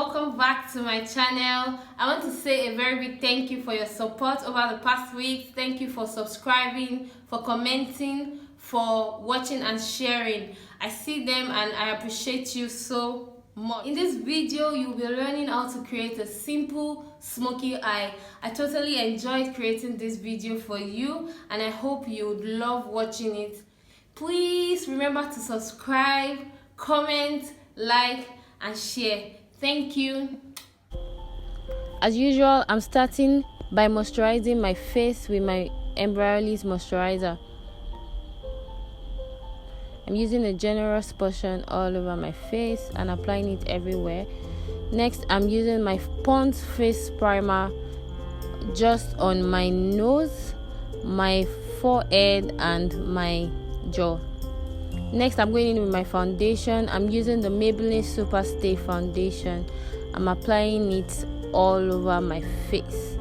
welcome back to my channel. I want to say a very big thank you for your support over the past week. Thank you for subscribing, for commenting, for watching and sharing. I see them and I appreciate you so much. In this video, you'll be learning how to create a simple smoky eye. I totally enjoyed creating this video for you and I hope you would love watching it. Please remember to subscribe, comment, like and share. Thank you. As usual, I'm starting by moisturizing my face with my Wuraola's moisturizer. I'm using a generous portion all over my face and applying it everywhere. Next, I'm using my Pond's face primer just on my nose, my forehead and my jaw. Next, I'm going in with my foundation. I'm using the Maybelline Superstay foundation. I'm applying it all over my face.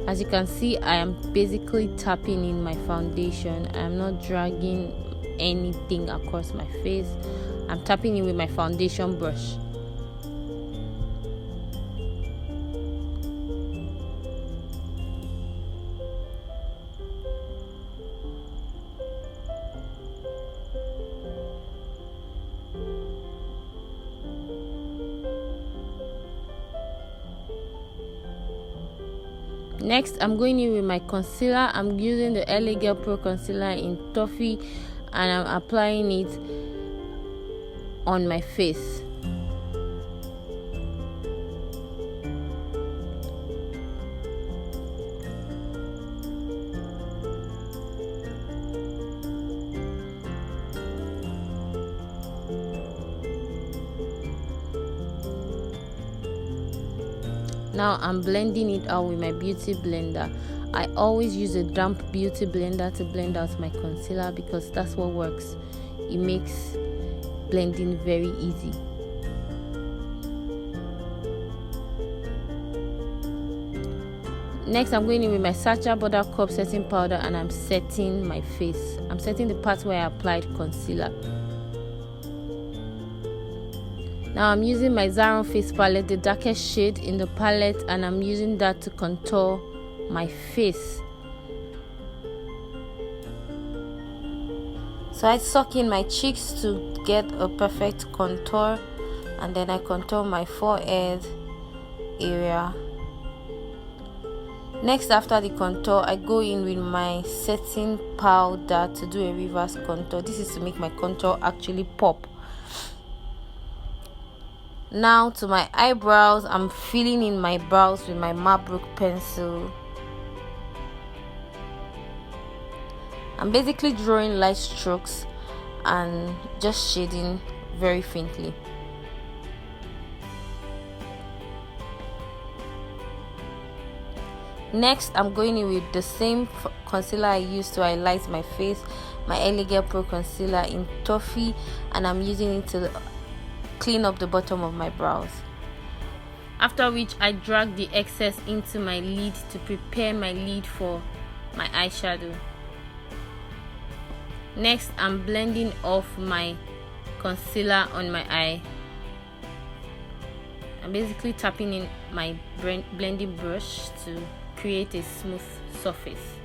As you can see, I am basically tapping in my foundation. I'm not dragging anything across my face. I'm tapping in with my foundation brush. Next, I'm going in with my concealer. I'm using the LA Girl Pro Concealer in Toffee and I'm applying it on my face. Now I'm blending it out with my beauty blender. I always use a damp beauty blender to blend out my concealer because that's what works. It makes blending very easy. Next, I'm going in with my Sacha Buttercup setting powder and I'm setting my face. I'm setting the part where I applied concealer. Now I'm using my Zaron face palette, the darkest shade in the palette, and I'm using that to contour my face. So I suck in my cheeks to get a perfect contour, and then I contour my forehead area. Next, after the contour, I go in with my setting powder to do a reverse contour. This is to make my contour actually pop. Now to my eyebrows, I'm filling in my brows with my Marbrook pencil. I'm basically drawing light strokes and just shading very faintly. Next, I'm going in with the same concealer I used to highlight my face, my LA Girl Pro Concealer in Toffee, and I'm using it to clean up the bottom of my brows. After which, I drag the excess into my lid to prepare my lid for my eyeshadow. Next, I'm blending off my concealer on my eye. I'm basically tapping in my blending brush to create a smooth surface.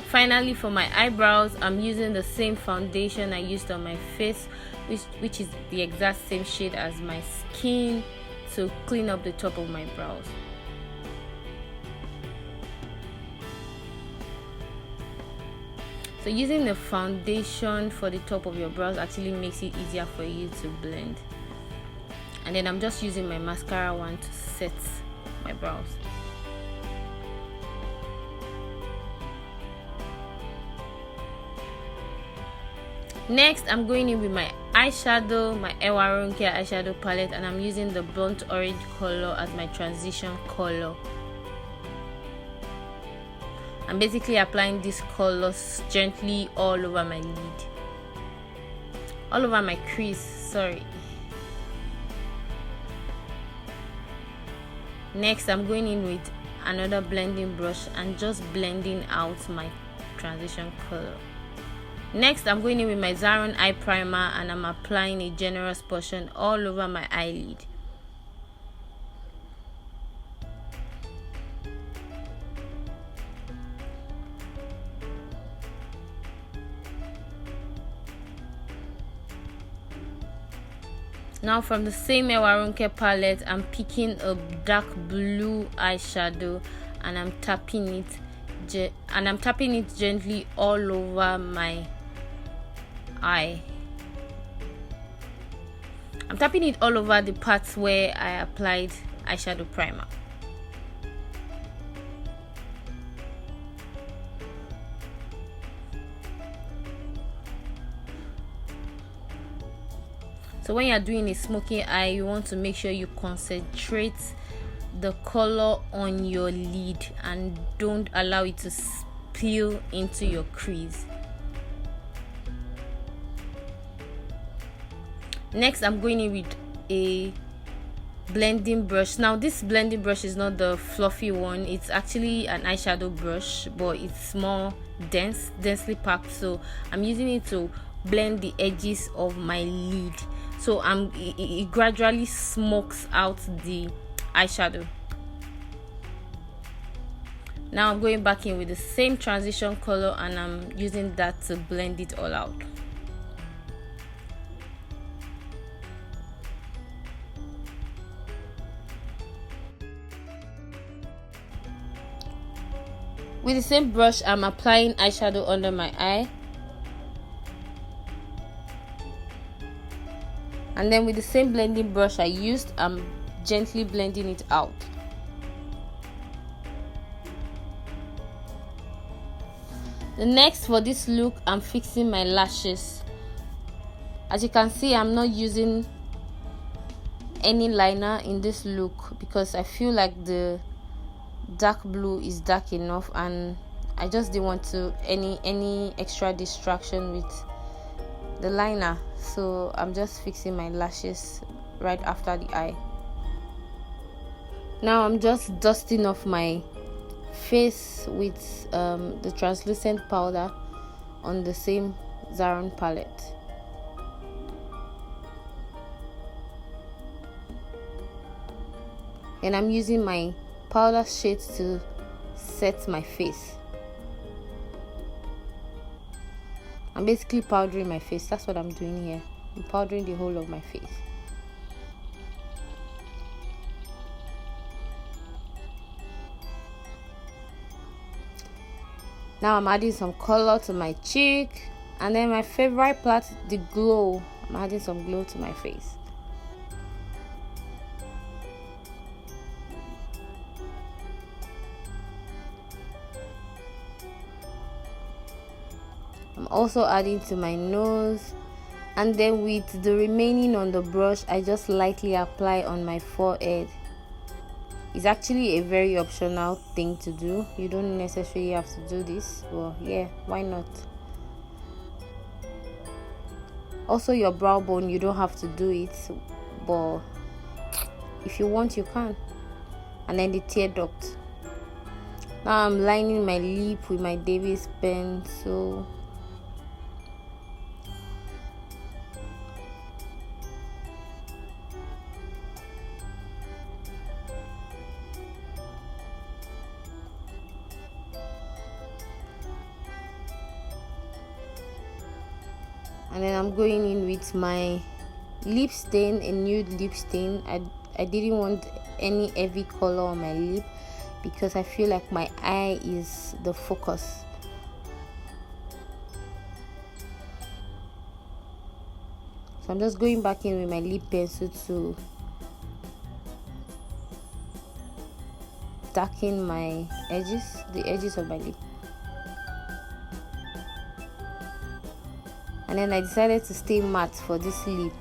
Finally, for my eyebrows, I'm using the same foundation I used on my face, which is the exact same shade as my skin, to clean up the top of my brows. So using the foundation for the top of your brows actually makes it easier for you to blend. And then I'm just using my mascara wand to set my brows. Next, I'm going in with my eyeshadow, my Wuraola eyeshadow palette, and I'm using the burnt orange color as my transition color. I'm basically applying these colors gently all over my lid, all over my crease, sorry. Next, I'm going in with another blending brush and just blending out my transition color. Next, I'm going in with my Zaron eye primer and I'm applying a generous portion all over my eyelid. Now from the same Wuraola palette, I'm picking a dark blue eyeshadow and I'm tapping it gently all over my eye. I'm tapping it all over the parts where I applied eyeshadow primer. So when you're doing a smoky eye, you want to make sure you concentrate the color on your lid and don't allow it to spill into your crease. Next, I'm going in with a blending brush. Now this blending brush is not the fluffy one, it's actually an eyeshadow brush, but it's more densely packed, so I'm using it to blend the edges of my lid, so it gradually smokes out the eyeshadow. Now I'm going back in with the same transition color and I'm using that to blend it all out. With the same brush, I'm applying eyeshadow under my eye. And then with the same blending brush I used, I'm gently blending it out. The next, for this look, I'm fixing my lashes. As you can see, I'm not using any liner in this look because I feel like the dark blue is dark enough and I just didn't want to any extra distraction with the liner, so I'm just fixing my lashes right after the eye. Now I'm just dusting off my face with the translucent powder on the same Wuraola palette. And I'm using my powder shades to set my face. I'm basically powdering my face. That's what I'm doing here. I'm powdering the whole of my face. Now I'm adding some color to my cheek, and then my favorite part, the glow. I'm adding some glow to my face. I'm also adding to my nose, and then with the remaining on the brush, I just lightly apply on my forehead. It's actually a very optional thing to do. You don't necessarily have to do this, but yeah, why not? Also, your brow bone, you don't have to do it, but if you want, you can. And then the tear duct. Now I'm lining my lip with my Davis pencil. And then I'm going in with my lip stain, a nude lip stain. I didn't want any heavy color on my lip because I feel like my eye is the focus. So I'm just going back in with my lip pencil to darken my edges, the edges of my lip. And then I decided to stay matte for this lip.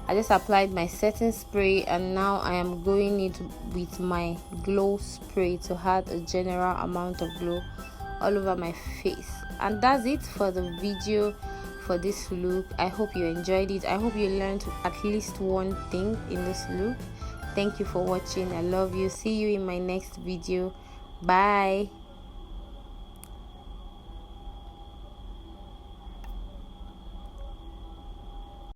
I just applied my setting spray, and now I am going in with my glow spray to add a general amount of glow all over my face. And that's it for the video for this look. I hope you enjoyed it. I hope you learned at least one thing in this look. Thank you for watching. I love you. See you in my next video. Bye.